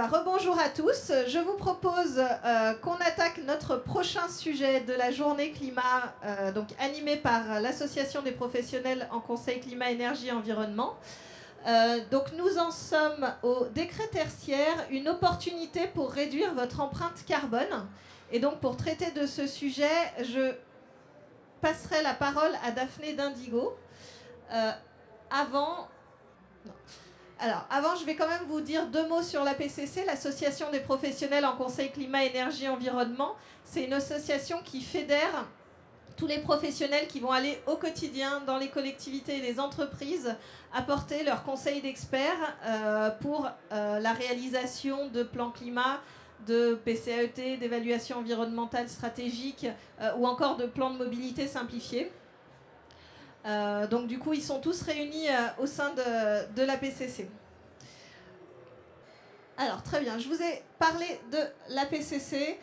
Rebonjour à tous. Je vous propose qu'on attaque notre prochain sujet de la journée climat, donc animé par l'Association des professionnels en conseil climat, énergie et environnement. Donc nous en sommes au décret tertiaire, une opportunité pour réduire votre empreinte carbone. Et donc pour traiter de ce sujet, je passerai la parole à Daphné d'Indigo. Avant, je vais quand même vous dire 2 mots sur l'APCC, l'Association des professionnels en conseil climat, énergie, environnement. C'est une association qui fédère tous les professionnels qui vont aller au quotidien dans les collectivités et les entreprises apporter leurs conseils d'experts pour la réalisation de plans climat, de PCAET, d'évaluation environnementale stratégique ou encore de plans de mobilité simplifiés. Donc du coup, ils sont tous réunis au sein de l'APCC. Alors, très bien, je vous ai parlé de l'APCC.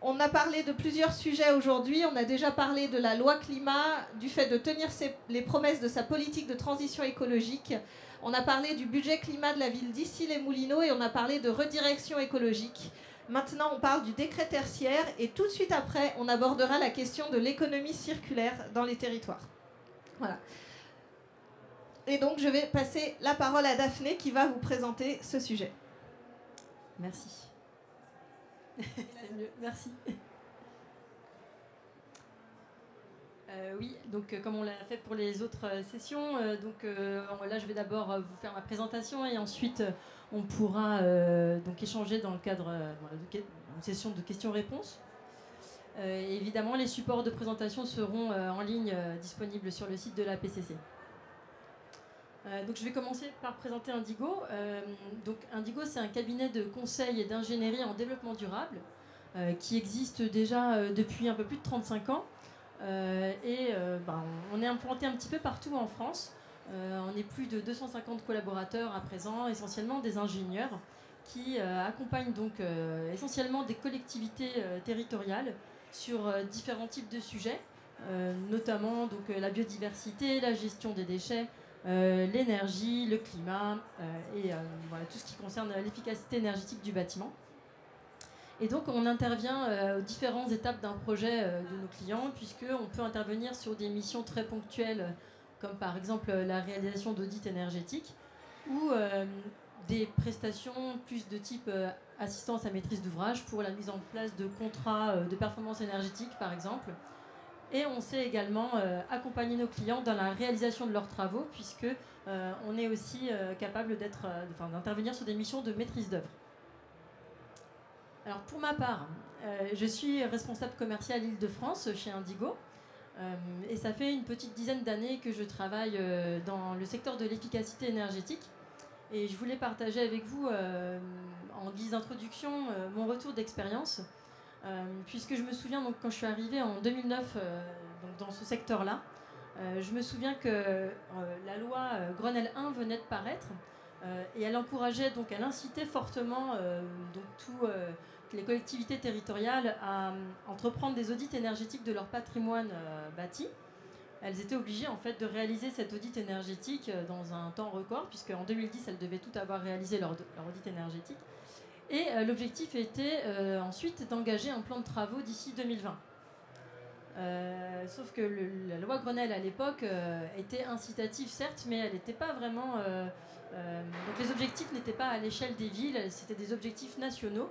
On a parlé de plusieurs sujets aujourd'hui. On a déjà parlé de la loi climat, du fait de tenir les promesses de sa politique de transition écologique. On a parlé du budget climat de la ville d'Issy-les-Moulineaux et on a parlé de redirection écologique. Maintenant, on parle du décret tertiaire et tout de suite après, on abordera la question de l'économie circulaire dans les territoires. Voilà. Et donc, je vais passer la parole à Daphné qui va vous présenter ce sujet. Merci. C'est mieux, merci. Oui, donc comme on l'a fait pour les autres sessions, là je vais d'abord vous faire ma présentation et ensuite on pourra donc échanger dans le cadre d'une session de questions-réponses. Évidemment, les supports de présentation seront en ligne disponibles sur le site de la PCC. Donc je vais commencer par présenter Indigo. Indigo, c'est un cabinet de conseil et d'ingénierie en développement durable qui existe déjà depuis un peu plus de 35 ans. On est implanté un petit peu partout en France. On est plus de 250 collaborateurs à présent, essentiellement des ingénieurs qui accompagnent donc essentiellement des collectivités territoriales sur différents types de sujets, notamment donc, la biodiversité, la gestion des déchets, l'énergie, le climat voilà, tout ce qui concerne l'efficacité énergétique du bâtiment. Et donc on intervient aux différentes étapes d'un projet de nos clients, puisqu'on peut intervenir sur des missions très ponctuelles, comme par exemple la réalisation d'audits énergétiques, ou des prestations plus de type assistance à maîtrise d'ouvrage pour la mise en place de contrats de performance énergétique par exemple. Et on sait également accompagner nos clients dans la réalisation de leurs travaux, puisque on est aussi capable d'intervenir sur des missions de maîtrise d'œuvre. Alors pour ma part, je suis responsable commercial Île-de-France chez Indigo. Et ça fait une petite dizaine d'années que je travaille dans le secteur de l'efficacité énergétique. Et je voulais partager avec vous, en guise d'introduction, mon retour d'expérience. Puisque je me souviens, donc, quand je suis arrivée en 2009 dans ce secteur-là, je me souviens que la loi Grenelle 1 venait de paraître et elle encourageait, donc elle incitait fortement les collectivités territoriales à entreprendre des audits énergétiques de leur patrimoine bâti. Elles étaient obligées en fait de réaliser cet audit énergétique dans un temps record, puisque en 2010 elles devaient tout avoir réalisé leur audit énergétique. Et l'objectif était ensuite d'engager un plan de travaux d'ici 2020. Sauf que la loi Grenelle à l'époque était incitative certes, mais elle n'était pas vraiment... donc les objectifs n'étaient pas à l'échelle des villes, c'était des objectifs nationaux.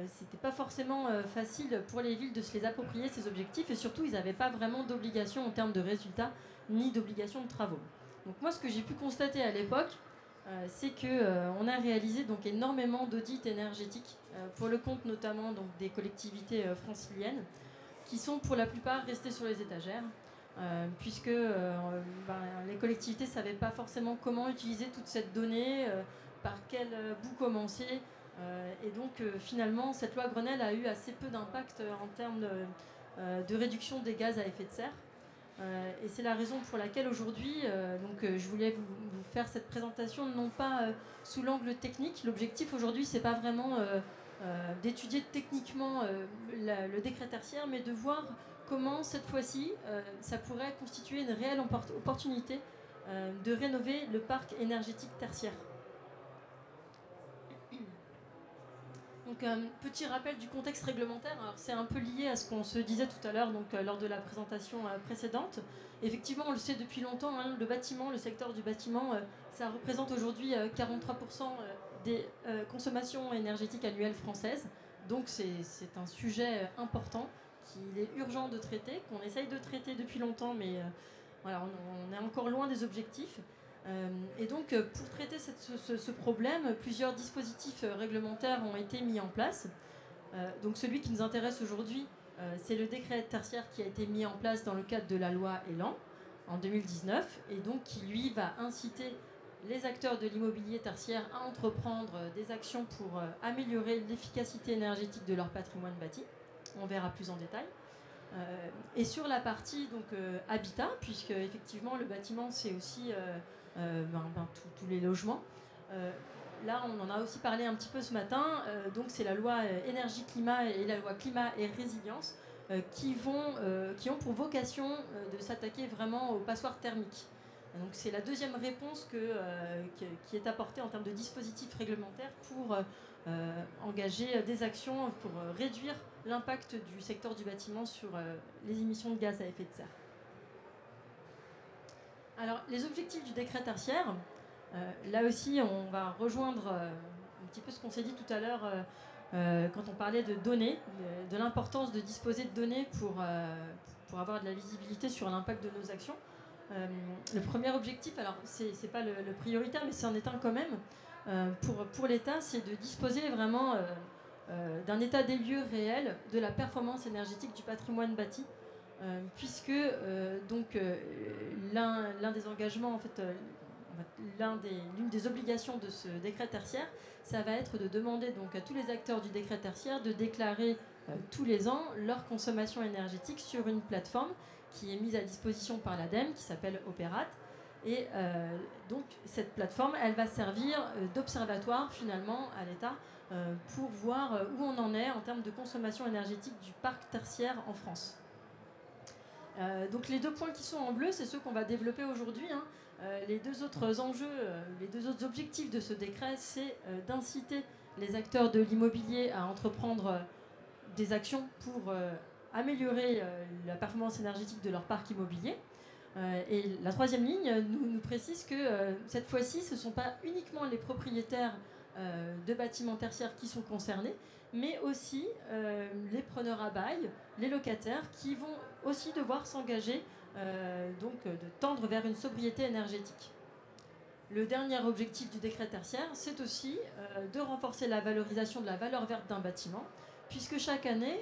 C'était pas forcément facile pour les villes de se les approprier, ces objectifs, et surtout ils n'avaient pas vraiment d'obligation en termes de résultats ni d'obligation de travaux. Donc moi ce que j'ai pu constater à l'époque, c'est qu'on a réalisé donc énormément d'audits énergétiques pour le compte notamment donc, des collectivités franciliennes qui sont pour la plupart restées sur les étagères puisque les collectivités ne savaient pas forcément comment utiliser toute cette donnée, par quel bout commencer. Et donc finalement cette loi Grenelle a eu assez peu d'impact en termes de réduction des gaz à effet de serre. Et c'est la raison pour laquelle aujourd'hui, je voulais vous faire cette présentation, non pas sous l'angle technique. L'objectif aujourd'hui, c'est pas vraiment d'étudier techniquement le décret tertiaire, mais de voir comment cette fois-ci, ça pourrait constituer une réelle opportunité de rénover le parc énergétique tertiaire. Donc, petit rappel du contexte réglementaire. C'est un peu lié à ce qu'on se disait tout à l'heure, lors de la présentation précédente. Effectivement, on le sait depuis longtemps, hein, le bâtiment, le secteur du bâtiment, ça représente aujourd'hui 43% des consommations énergétiques annuelles françaises. Donc, c'est un sujet important qu'il est urgent de traiter, qu'on essaye de traiter depuis longtemps, mais voilà, on est encore loin des objectifs. Et donc, pour traiter ce problème, plusieurs dispositifs réglementaires ont été mis en place. Donc, celui qui nous intéresse aujourd'hui, c'est le décret tertiaire qui a été mis en place dans le cadre de la loi Elan en 2019, et donc qui, lui, va inciter les acteurs de l'immobilier tertiaire à entreprendre des actions pour améliorer l'efficacité énergétique de leur patrimoine bâti. On verra plus en détail. Et sur la partie habitat, puisque effectivement le bâtiment c'est aussi tous les logements. Là, on en a aussi parlé un petit peu ce matin. Donc, c'est la loi énergie-climat et la loi climat et résilience qui ont pour vocation de s'attaquer vraiment aux passoires thermiques. Donc, c'est la deuxième réponse qui est apportée en termes de dispositifs réglementaires pour engager des actions pour réduire l'impact du secteur du bâtiment sur les émissions de gaz à effet de serre. Alors, les objectifs du décret tertiaire, là aussi, on va rejoindre un petit peu ce qu'on s'est dit tout à l'heure quand on parlait de données, de l'importance de disposer de données pour avoir de la visibilité sur l'impact de nos actions. Le premier objectif, alors c'est pas le prioritaire, mais c'en est un quand même, pour l'État, c'est de disposer vraiment d'un état des lieux réel de la performance énergétique du patrimoine bâti. Puisque l'un des engagements, en fait, l'une des obligations de ce décret tertiaire, ça va être de demander donc à tous les acteurs du décret tertiaire de déclarer tous les ans leur consommation énergétique sur une plateforme qui est mise à disposition par l'ADEME, qui s'appelle Opérate. Et donc cette plateforme, elle va servir d'observatoire finalement à l'État pour voir où on en est en termes de consommation énergétique du parc tertiaire en France. Donc les deux points qui sont en bleu, c'est ceux qu'on va développer aujourd'hui. Hein. Les deux autres enjeux, les deux autres objectifs de ce décret, c'est d'inciter les acteurs de l'immobilier à entreprendre des actions pour améliorer la performance énergétique de leur parc immobilier. Et la troisième ligne nous précise que cette fois-ci, ce ne sont pas uniquement les propriétaires de bâtiments tertiaires qui sont concernés, mais aussi les preneurs à bail, les locataires qui vont aussi devoir s'engager, de tendre vers une sobriété énergétique. Le dernier objectif du décret tertiaire, c'est aussi de renforcer la valorisation de la valeur verte d'un bâtiment, puisque chaque année,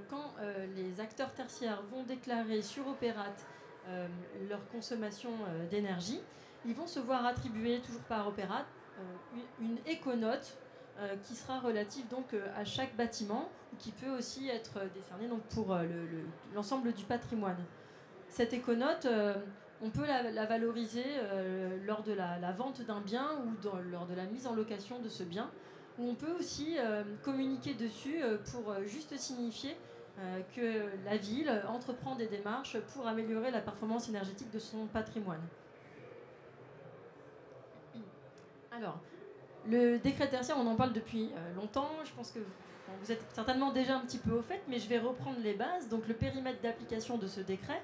quand les acteurs tertiaires vont déclarer sur Opérate leur consommation d'énergie, ils vont se voir attribuer, toujours par Opérate, une éconote qui sera relative donc à chaque bâtiment, qui peut aussi être décernée donc, pour l'ensemble du patrimoine. Cette éconote, on peut la valoriser lors de la vente d'un bien ou lors de la mise en location de ce bien, ou on peut aussi communiquer dessus pour juste signifier que la ville entreprend des démarches pour améliorer la performance énergétique de son patrimoine. Alors, le décret tertiaire, on en parle depuis longtemps. Je pense que vous êtes certainement déjà un petit peu au fait, mais je vais reprendre les bases. Donc, le périmètre d'application de ce décret,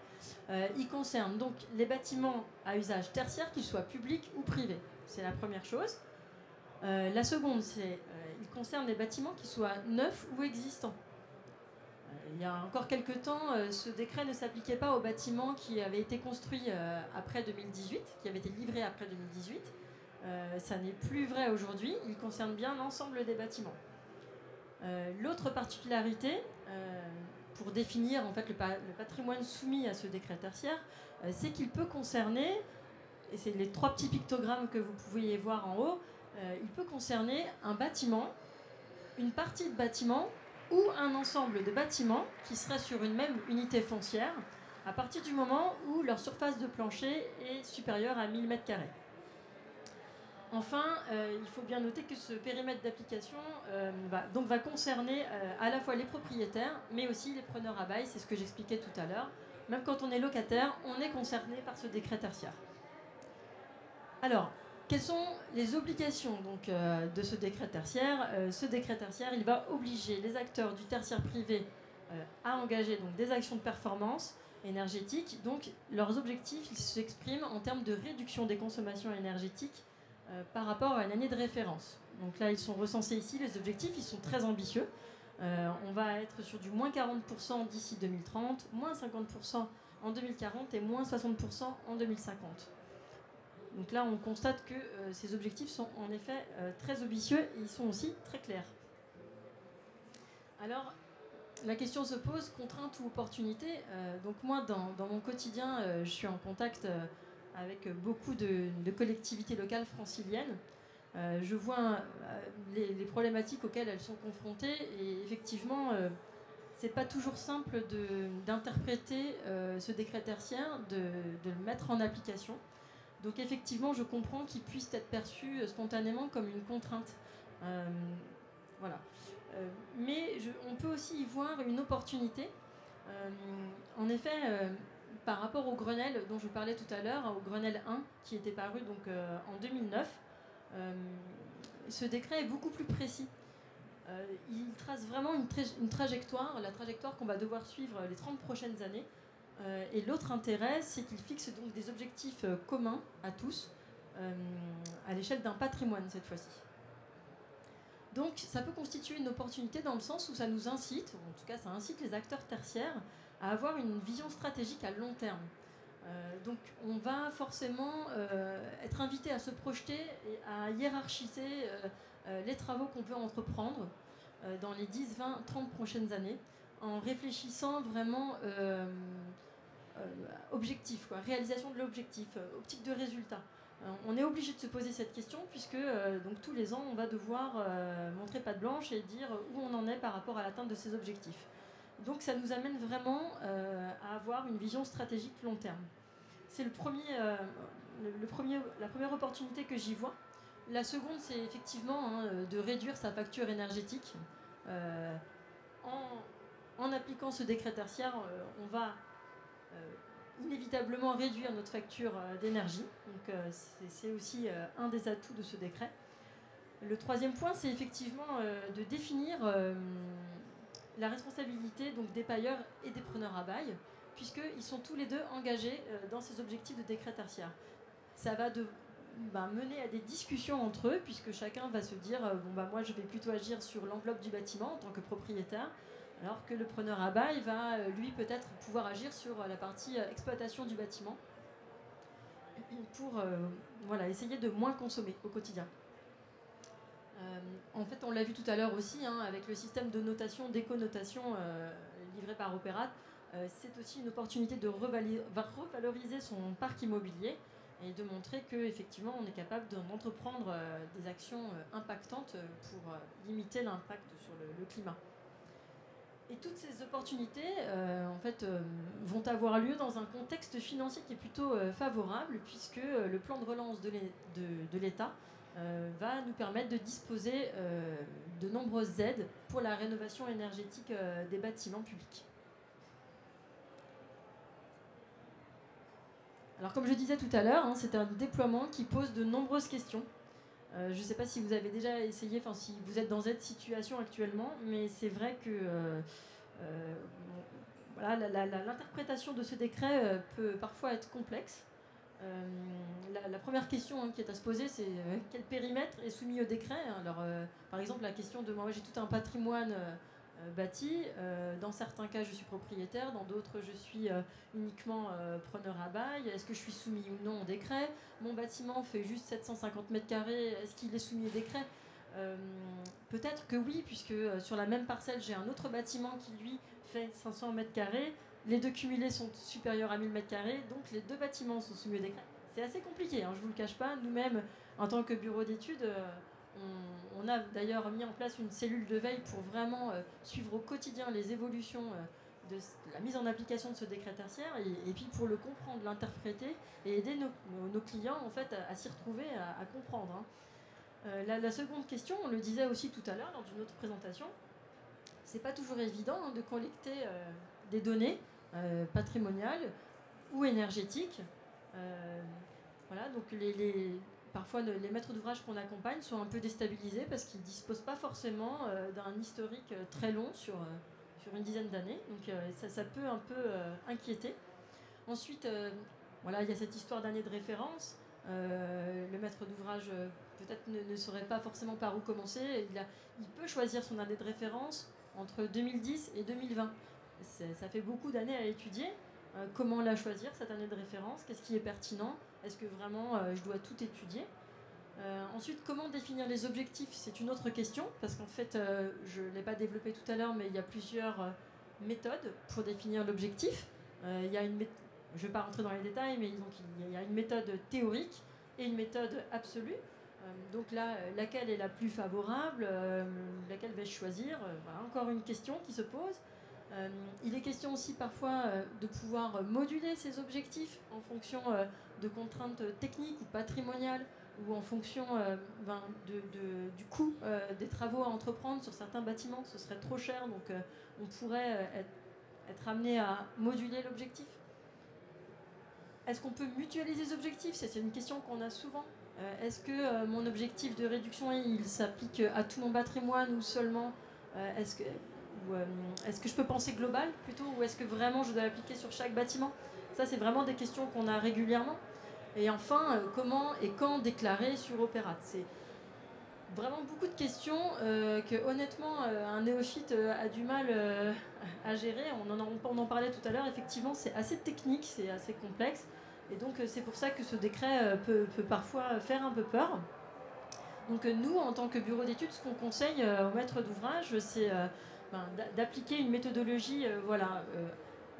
il concerne donc les bâtiments à usage tertiaire, qu'ils soient publics ou privés. C'est la première chose. La seconde, c'est il concerne les bâtiments qui soient neufs ou existants. Il y a encore quelques temps, ce décret ne s'appliquait pas aux bâtiments qui avaient été construits après 2018, qui avaient été livrés après 2018. Ça n'est plus vrai aujourd'hui, il concerne bien l'ensemble des bâtiments. L'autre particularité, pour définir en fait, le patrimoine soumis à ce décret tertiaire, c'est qu'il peut concerner, et c'est les trois petits pictogrammes que vous pouvez voir en haut, il peut concerner un bâtiment, une partie de bâtiment ou un ensemble de bâtiments qui seraient sur une même unité foncière à partir du moment où leur surface de plancher est supérieure à 1000 m². Enfin, il faut bien noter que ce périmètre d'application va concerner à la fois les propriétaires, mais aussi les preneurs à bail, c'est ce que j'expliquais tout à l'heure. Même quand on est locataire, on est concerné par ce décret tertiaire. Alors, quelles sont les obligations donc, de ce décret tertiaire? Ce décret tertiaire, il va obliger les acteurs du tertiaire privé à engager donc, des actions de performance énergétique. Donc leurs objectifs, ils s'expriment en termes de réduction des consommations énergétiques par rapport à une année de référence. Donc là, ils sont recensés ici, les objectifs, ils sont très ambitieux. On va être sur du moins 40% d'ici 2030, moins 50% en 2040 et moins 60% en 2050. Donc là, on constate que ces objectifs sont en effet très ambitieux et ils sont aussi très clairs. Alors, la question se pose, contrainte ou opportunité. Donc moi, dans mon quotidien, je suis en contact avec beaucoup de collectivités locales franciliennes. Je vois les problématiques auxquelles elles sont confrontées et effectivement, c'est pas toujours simple d'interpréter ce décret tertiaire, de le mettre en application. Donc effectivement, je comprends qu'il puisse être perçu spontanément comme une contrainte. Voilà. Mais on peut aussi y voir une opportunité. En effet, par rapport au Grenelle dont je parlais tout à l'heure, au Grenelle 1, qui était paru donc, en 2009, ce décret est beaucoup plus précis. Il trace vraiment une trajectoire, la trajectoire qu'on va devoir suivre les 30 prochaines années. Et l'autre intérêt, c'est qu'il fixe donc des objectifs communs à tous, à l'échelle d'un patrimoine cette fois-ci. Donc ça peut constituer une opportunité dans le sens où ça nous incite, ou en tout cas ça incite les acteurs tertiaires à avoir une vision stratégique à long terme. Donc on va forcément être invité à se projeter et à hiérarchiser les travaux qu'on veut entreprendre dans les 10, 20, 30 prochaines années, en réfléchissant vraiment objectif, quoi, réalisation de l'objectif, optique de résultat. On est obligé de se poser cette question puisque donc, tous les ans, on va devoir montrer patte blanche et dire où on en est par rapport à l'atteinte de ces objectifs. Donc ça nous amène vraiment à avoir une vision stratégique long terme. C'est la première opportunité que j'y vois. La seconde, c'est effectivement de réduire sa facture énergétique. En appliquant ce décret tertiaire, on va inévitablement réduire notre facture d'énergie. Donc c'est aussi un des atouts de ce décret. Le troisième point, c'est effectivement de définir la responsabilité donc, des payeurs et des preneurs à bail, puisqu'ils sont tous les deux engagés dans ces objectifs de décret tertiaire. Ça va mener à des discussions entre eux, puisque chacun va se dire moi je vais plutôt agir sur l'enveloppe du bâtiment en tant que propriétaire, alors que le preneur à bail va, lui, peut-être pouvoir agir sur la partie exploitation du bâtiment pour essayer de moins consommer au quotidien. En fait, on l'a vu tout à l'heure aussi, avec le système de notation, d'éco-notation livré par Opérat, c'est aussi une opportunité de revaloriser son parc immobilier et de montrer qu'effectivement, on est capable d'entreprendre des actions impactantes pour limiter l'impact sur le climat. Et toutes ces opportunités, vont avoir lieu dans un contexte financier qui est plutôt favorable, puisque le plan de relance de l'État va nous permettre de disposer de nombreuses aides pour la rénovation énergétique des bâtiments publics. Alors, comme je disais tout à l'heure, c'est un déploiement qui pose de nombreuses questions. Je ne sais pas si vous avez déjà essayé, si vous êtes dans cette situation actuellement, mais c'est vrai que l'interprétation de ce décret peut parfois être complexe. La première question qui est à se poser, c'est quel périmètre est soumis au décret. Alors, par exemple, la question de moi, j'ai tout un patrimoine bâti. Dans certains cas, je suis propriétaire. Dans d'autres, je suis uniquement preneur à bail. Est-ce que je suis soumis ou non au décret? Mon bâtiment fait juste 750 mètres carrés. Est-ce qu'il est soumis au décret? Peut-être que oui, puisque sur la même parcelle, j'ai un autre bâtiment qui, lui, fait 500 mètres carrés. Les deux cumulés sont supérieurs à 1000 mètres carrés, donc les deux bâtiments sont soumis au décret. C'est assez compliqué, je ne vous le cache pas. Nous-mêmes, en tant que bureau d'études, on a d'ailleurs mis en place une cellule de veille pour vraiment suivre au quotidien les évolutions de la mise en application de ce décret tertiaire et puis pour le comprendre, l'interpréter et aider nos clients en fait, à s'y retrouver, à comprendre. La seconde question, on le disait aussi tout à l'heure lors d'une autre présentation, c'est pas toujours évident de collecter des données patrimoniales ou énergétiques. Donc parfois les maîtres d'ouvrage qu'on accompagne sont un peu déstabilisés parce qu'ils ne disposent pas forcément d'un historique très long sur une dizaine d'années. Donc ça peut un peu inquiéter. Ensuite, voilà, il y a cette histoire d'année de référence. Le maître d'ouvrage peut-être ne saurait pas forcément par où commencer. Il peut choisir son année de référence entre 2010 et 2020. Ça fait beaucoup d'années à étudier. Comment la choisir, cette année de référence? Qu'est-ce qui est pertinent? Est-ce que vraiment je dois tout étudier? Ensuite, comment définir les objectifs? C'est une autre question, parce qu'en fait, je ne l'ai pas développé tout à l'heure, mais il y a plusieurs méthodes pour définir l'objectif. Il y a une je ne vais pas rentrer dans les détails, mais donc, il y a une méthode théorique et une méthode absolue. Donc là, laquelle est la plus favorable? Laquelle vais-je choisir? Voilà, encore une question qui se pose. Il est question aussi parfois de pouvoir moduler ces objectifs en fonction de contraintes techniques ou patrimoniales, ou en fonction du coût des travaux à entreprendre sur certains bâtiments. Ce serait trop cher, donc on pourrait être amené à moduler l'objectif. Est-ce qu'on peut mutualiser les objectifs? C'est une question qu'on a souvent. Est-ce que mon objectif de réduction, il s'applique à tout mon patrimoine ou seulement est-ce que je peux penser global plutôt, ou est-ce que vraiment je dois l'appliquer sur chaque bâtiment? Ça, c'est vraiment des questions qu'on a régulièrement. Et enfin, comment et quand déclarer sur Opérat? C'est vraiment beaucoup de questions que honnêtement un néophyte a du mal à gérer. On en parlait tout à l'heure, effectivement c'est assez technique, c'est assez complexe, et donc c'est pour ça que ce décret peut parfois faire un peu peur. Donc nous, en tant que bureau d'études, ce qu'on conseille aux maîtres d'ouvrage, c'est d'appliquer une méthodologie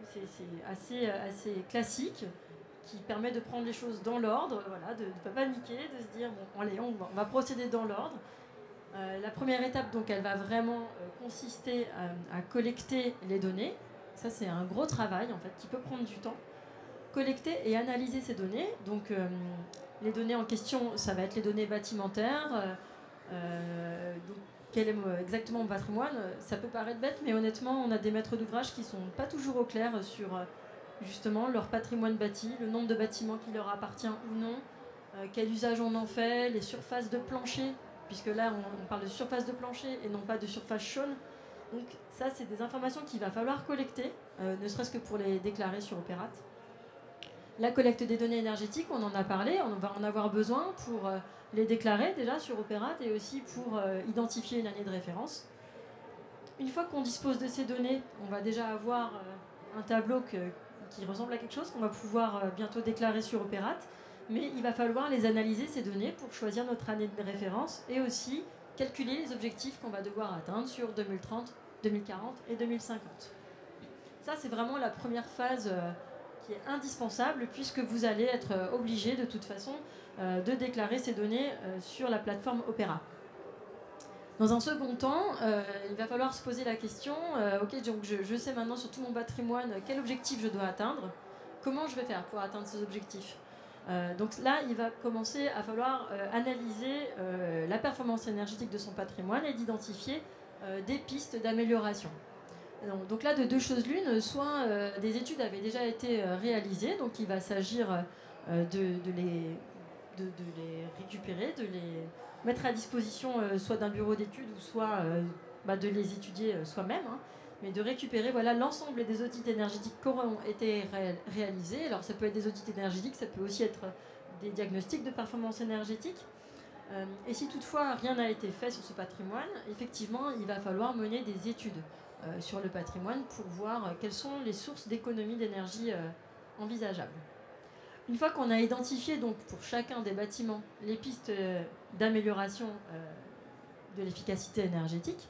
c'est assez classique, qui permet de prendre les choses dans l'ordre, voilà, de ne pas paniquer, de se dire bon, allez, on va procéder dans l'ordre. La première étape, donc, elle va vraiment consister à collecter les données. Ça, c'est un gros travail en fait qui peut prendre du temps. Collecter et analyser ces données. Donc, les données en question, ça va être les données bâtimentaires. Donc, quel est exactement mon patrimoine? Ça peut paraître bête, mais honnêtement, on a des maîtres d'ouvrage qui sont pas toujours au clair sur justement leur patrimoine bâti, le nombre de bâtiments qui leur appartient ou non, quel usage on en fait, les surfaces de plancher, puisque là on parle de surface de plancher et non pas de surface chaude. Donc ça, c'est des informations qu'il va falloir collecter, ne serait-ce que pour les déclarer sur Opérat. La collecte des données énergétiques, on en a parlé, on va en avoir besoin pour les déclarer déjà sur Opérat et aussi pour identifier une année de référence. Une fois qu'on dispose de ces données, on va déjà avoir un tableau qui ressemble à quelque chose qu'on va pouvoir bientôt déclarer sur Opérat, mais il va falloir les analyser, ces données, pour choisir notre année de référence et aussi calculer les objectifs qu'on va devoir atteindre sur 2030, 2040 et 2050. Ça, c'est vraiment la première phase qui est indispensable, puisque vous allez être obligé de toute façon de déclarer ces données sur la plateforme Opéra. Dans un second temps, il va falloir se poser la question, ok, donc je sais maintenant sur tout mon patrimoine quel objectif je dois atteindre, comment je vais faire pour atteindre ces objectifs. Donc là, il va commencer à falloir analyser la performance énergétique de son patrimoine et d'identifier des pistes d'amélioration. Donc là, de deux choses l'une, soit des études avaient déjà été réalisées, donc il va s'agir de les récupérer, de les mettre à disposition soit d'un bureau d'études ou soit de les étudier soi-même, hein, mais de récupérer l'ensemble des audits énergétiques qui auront été réalisés. Alors ça peut être des audits énergétiques, ça peut aussi être des diagnostics de performance énergétique. Et si toutefois rien n'a été fait sur ce patrimoine, effectivement, il va falloir mener des études sur le patrimoine pour voir quelles sont les sources d'économie d'énergie envisageables. Une fois qu'on a identifié donc pour chacun des bâtiments les pistes d'amélioration de l'efficacité énergétique,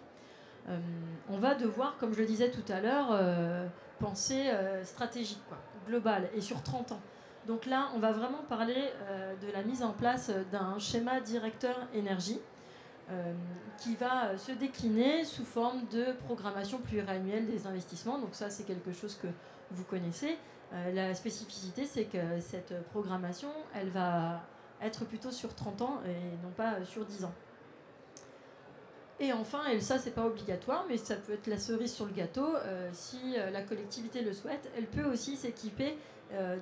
on va devoir, comme je le disais tout à l'heure, penser stratégique, global et sur 30 ans. Donc là, on va vraiment parler de la mise en place d'un schéma directeur énergie qui va se décliner sous forme de programmation pluriannuelle des investissements. Donc ça, c'est quelque chose que vous connaissez. La spécificité, c'est que cette programmation, elle va être plutôt sur 30 ans et non pas sur 10 ans. Et enfin, et ça, c'est pas obligatoire, mais ça peut être la cerise sur le gâteau, si la collectivité le souhaite, elle peut aussi s'équiper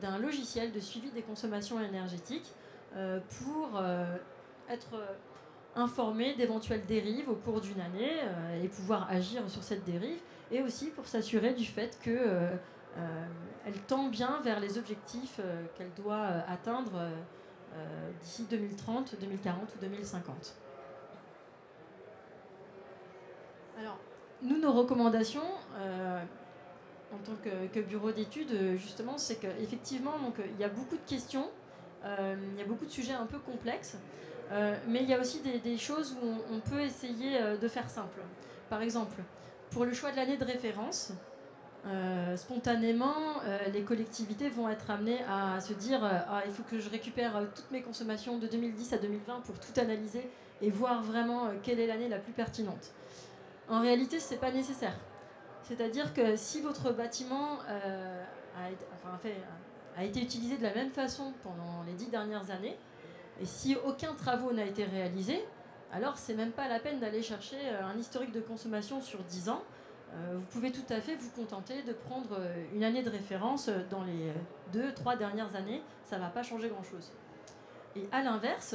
d'un logiciel de suivi des consommations énergétiques pour être informé d'éventuelles dérives au cours d'une année et pouvoir agir sur cette dérive, et aussi pour s'assurer du fait qu'elle tend bien vers les objectifs qu'elle doit atteindre d'ici 2030, 2040 ou 2050. Alors, nous, nos recommandations, en tant que bureau d'études, justement, c'est qu'effectivement, il y a beaucoup de questions, il y a beaucoup de sujets un peu complexes, mais il y a aussi des choses où on peut essayer de faire simple. Par exemple, pour le choix de l'année de référence, spontanément, les collectivités vont être amenées à se dire il faut que je récupère toutes mes consommations de 2010 à 2020 pour tout analyser et voir vraiment quelle est l'année la plus pertinente. En réalité, ce n'est pas nécessaire. C'est-à-dire que si votre bâtiment a été utilisé de la même façon pendant les 10 dernières années, et si aucun travaux n'a été réalisé, alors c'est même pas la peine d'aller chercher un historique de consommation sur 10 ans. Vous pouvez tout à fait vous contenter de prendre une année de référence dans les 2-3 dernières années. Ça ne va pas changer grand-chose. Et à l'inverse,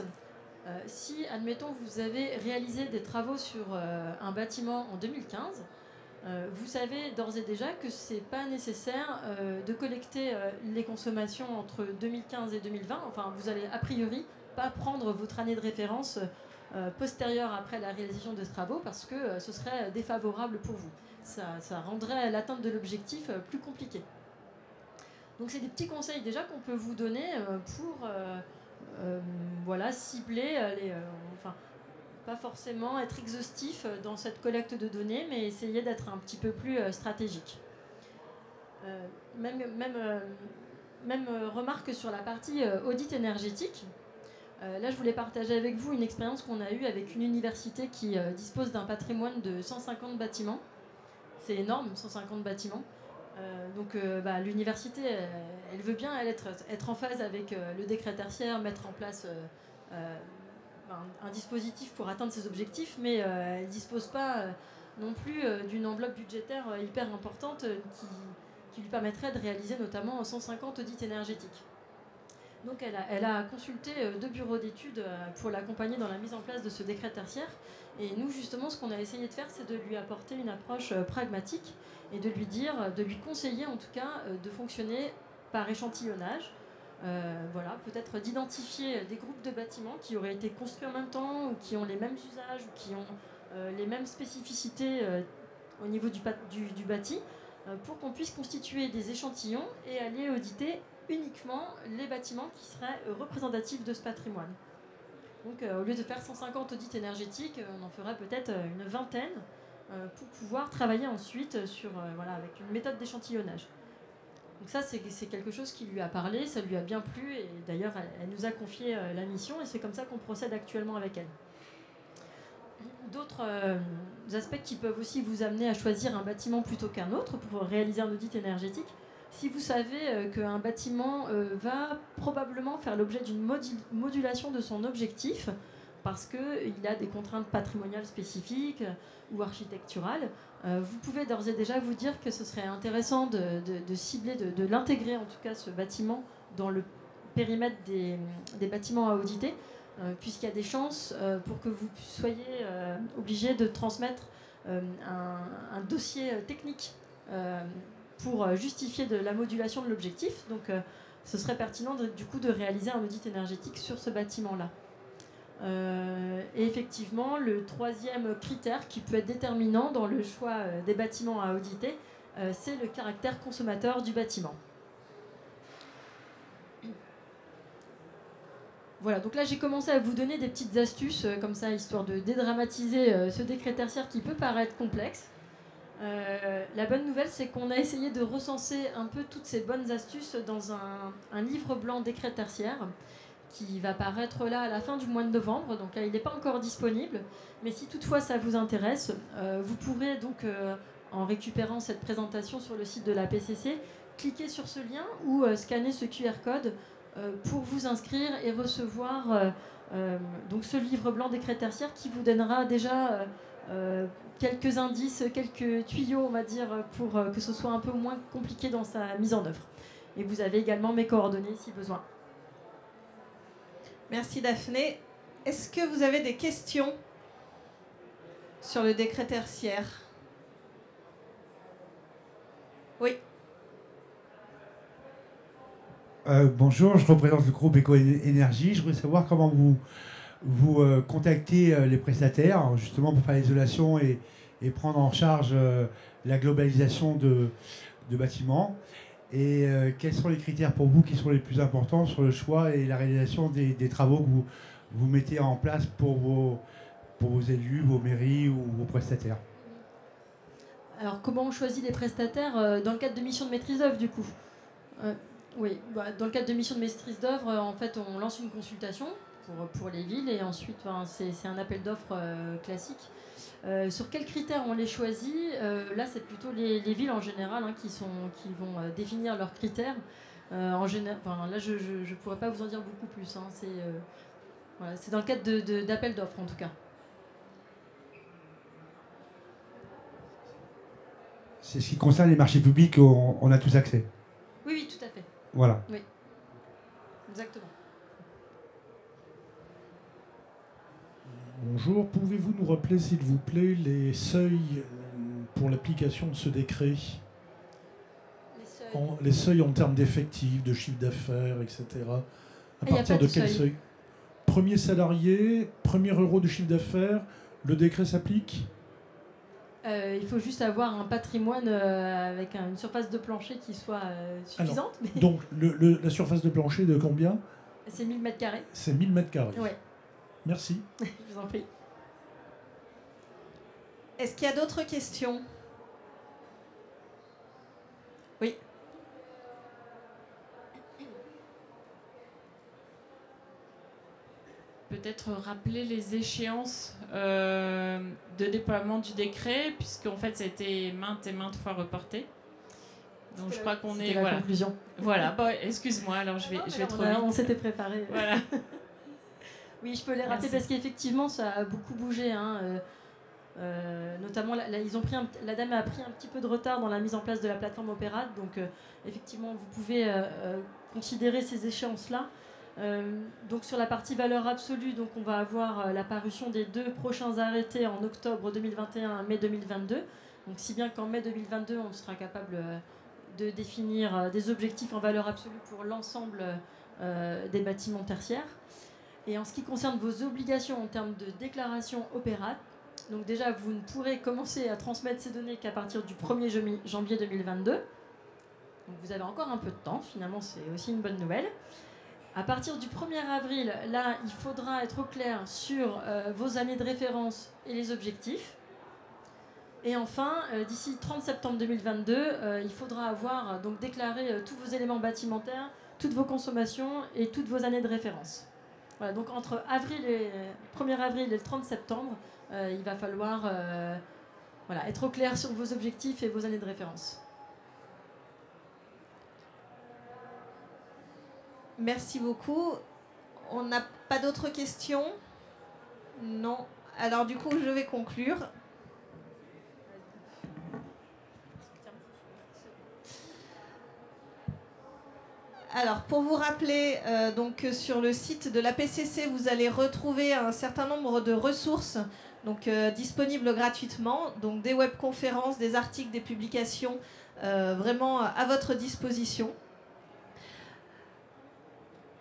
si, admettons, vous avez réalisé des travaux sur un bâtiment en 2015, vous savez d'ores et déjà que ce n'est pas nécessaire de collecter les consommations entre 2015 et 2020. Enfin, vous allez a priori pas prendre votre année de référence postérieure après la réalisation des travaux parce que ce serait défavorable pour vous. Ça rendrait l'atteinte de l'objectif plus compliquée. Donc c'est des petits conseils déjà qu'on peut vous donner pour cibler pas forcément être exhaustif dans cette collecte de données, mais essayer d'être un petit peu plus stratégique. Même remarque sur la partie audit énergétique. Là, je voulais partager avec vous une expérience qu'on a eue avec une université qui dispose d'un patrimoine de 150 bâtiments. C'est énorme, 150 bâtiments. L'université, elle veut bien être en phase avec le décret tertiaire, mettre en place un dispositif pour atteindre ses objectifs, mais elle ne dispose pas non plus d'une enveloppe budgétaire hyper importante qui lui permettrait de réaliser notamment 150 audits énergétiques. Donc elle a consulté 2 bureaux d'études pour l'accompagner dans la mise en place de ce décret tertiaire. Et nous, justement, ce qu'on a essayé de faire, c'est de lui apporter une approche pragmatique et de lui conseiller en tout cas de fonctionner par échantillonnage. Peut-être d'identifier des groupes de bâtiments qui auraient été construits en même temps ou qui ont les mêmes usages ou qui ont les mêmes spécificités au niveau du bâti pour qu'on puisse constituer des échantillons et aller auditer uniquement les bâtiments qui seraient représentatifs de ce patrimoine. Donc au lieu de faire 150 audits énergétiques, on en ferait peut-être une vingtaine pour pouvoir travailler ensuite avec une méthode d'échantillonnage. Donc ça, c'est quelque chose qui lui a parlé, ça lui a bien plu, et d'ailleurs, elle nous a confié la mission, et c'est comme ça qu'on procède actuellement avec elle. D'autres aspects qui peuvent aussi vous amener à choisir un bâtiment plutôt qu'un autre pour réaliser un audit énergétique. Si vous savez qu'un bâtiment va probablement faire l'objet d'une modulation de son objectif, parce qu'il a des contraintes patrimoniales spécifiques ou architecturales, vous pouvez d'ores et déjà vous dire que ce serait intéressant de cibler, de l'intégrer en tout cas ce bâtiment dans le périmètre des bâtiments à auditer, puisqu'il y a des chances pour que vous soyez obligé de transmettre un dossier technique pour justifier de la modulation de l'objectif. Donc ce serait pertinent de réaliser un audit énergétique sur ce bâtiment-là. Et effectivement, le troisième critère qui peut être déterminant dans le choix des bâtiments à auditer, c'est le caractère consommateur du bâtiment. Voilà, donc là j'ai commencé à vous donner des petites astuces comme ça, histoire de dédramatiser ce décret tertiaire qui peut paraître complexe. La bonne nouvelle, c'est qu'on a essayé de recenser un peu toutes ces bonnes astuces dans un livre blanc décret tertiaire qui va paraître là à la fin du mois de novembre. Donc là, il n'est pas encore disponible, mais si toutefois ça vous intéresse, vous pourrez donc, en récupérant cette présentation sur le site de la PCC, cliquer sur ce lien ou scanner ce QR code pour vous inscrire et recevoir donc ce livre blanc décret tertiaire qui vous donnera déjà quelques indices, quelques tuyaux, on va dire, pour que ce soit un peu moins compliqué dans sa mise en œuvre. Et vous avez également mes coordonnées si besoin. Merci Daphné. Est-ce que vous avez des questions sur le décret tertiaire? Oui. Bonjour, je représente le groupe Éco-Énergie. Je voudrais savoir comment vous contactez les prestataires, justement pour faire l'isolation et prendre en charge la globalisation de bâtiments. Et quels sont les critères pour vous qui sont les plus importants sur le choix et la réalisation des travaux que vous mettez en place pour vos élus, vos mairies ou vos prestataires? Alors, comment on choisit les prestataires dans le cadre de missions de maîtrise d'œuvre, du coup? Oui, dans le cadre de missions de maîtrise d'œuvre, en fait, on lance une consultation pour les villes et ensuite, c'est un appel d'offres classique. Sur quels critères on les choisit? Là, c'est plutôt les villes en général qui vont définir leurs critères. Là, je ne pourrais pas vous en dire beaucoup plus. C'est dans le cadre d'appel d'offres, en tout cas. C'est ce qui concerne les marchés publics, on a tous accès. Oui, tout à fait. Voilà. Oui, exactement. Bonjour, pouvez-vous nous rappeler, s'il vous plaît, les seuils pour l'application de ce décret? Les seuils en termes d'effectifs, de chiffre d'affaires, etc. À partir de quel seuil? Premier salarié, premier euro de chiffre d'affaires, le décret s'applique? Il faut juste avoir un patrimoine avec une surface de plancher qui soit suffisante. Alors, donc, la surface de plancher de combien? C'est 1000 mètres carrés. C'est 1000 mètres carrés. Oui. Merci. Je vous en prie. Est-ce qu'il y a d'autres questions? Oui. Peut-être rappeler les échéances de déploiement du décret, puisqu'en fait ça a été maintes et maintes fois reporté. Donc je crois qu'on est... la conclusion. Voilà, excuse-moi, alors je vais trop vite. On s'était préparé. Voilà. Oui, je peux les rappeler parce qu'effectivement ça a beaucoup bougé. Notamment, la dame a pris un petit peu de retard dans la mise en place de la plateforme Opérate. Donc effectivement, vous pouvez considérer ces échéances-là. Donc sur la partie valeur absolue, donc on va avoir la parution des 2 prochains arrêtés en octobre 2021 et mai 2022. Donc si bien qu'en mai 2022, on sera capable de définir des objectifs en valeur absolue pour l'ensemble des bâtiments tertiaires. Et en ce qui concerne vos obligations en termes de déclaration Opérate, donc déjà vous ne pourrez commencer à transmettre ces données qu'à partir du 1er janvier 2022. Donc vous avez encore un peu de temps, finalement c'est aussi une bonne nouvelle. À partir du 1er avril, là, il faudra être au clair sur vos années de référence et les objectifs. Et enfin, d'ici 30 septembre 2022, il faudra avoir donc déclaré tous vos éléments bâtimentaires, toutes vos consommations et toutes vos années de référence. Voilà, donc entre 1er avril et le 30 septembre, il va falloir être au clair sur vos objectifs et vos années de référence. Merci beaucoup. On n'a pas d'autres questions? Non. Alors du coup, je vais conclure. Alors, pour vous rappeler, donc, sur le site de l'APCC, vous allez retrouver un certain nombre de ressources disponibles gratuitement, donc des webconférences, des articles, des publications, vraiment à votre disposition.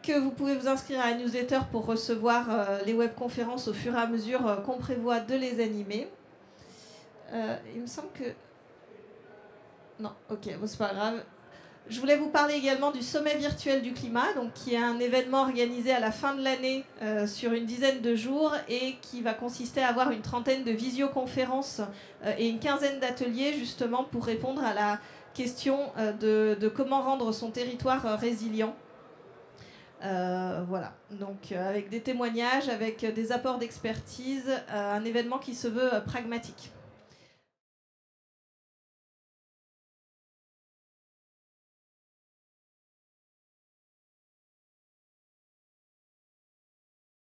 Que vous pouvez vous inscrire à la newsletter pour recevoir les webconférences au fur et à mesure qu'on prévoit de les animer. Il me semble que... Non, ok, bon, c'est pas grave. Je voulais vous parler également du sommet virtuel du climat, donc, qui est un événement organisé à la fin de l'année sur une dizaine de jours et qui va consister à avoir une trentaine de visioconférences et une quinzaine d'ateliers justement pour répondre à la question de comment rendre son territoire résilient. Voilà, donc avec des témoignages, avec des apports d'expertise, un événement qui se veut pragmatique.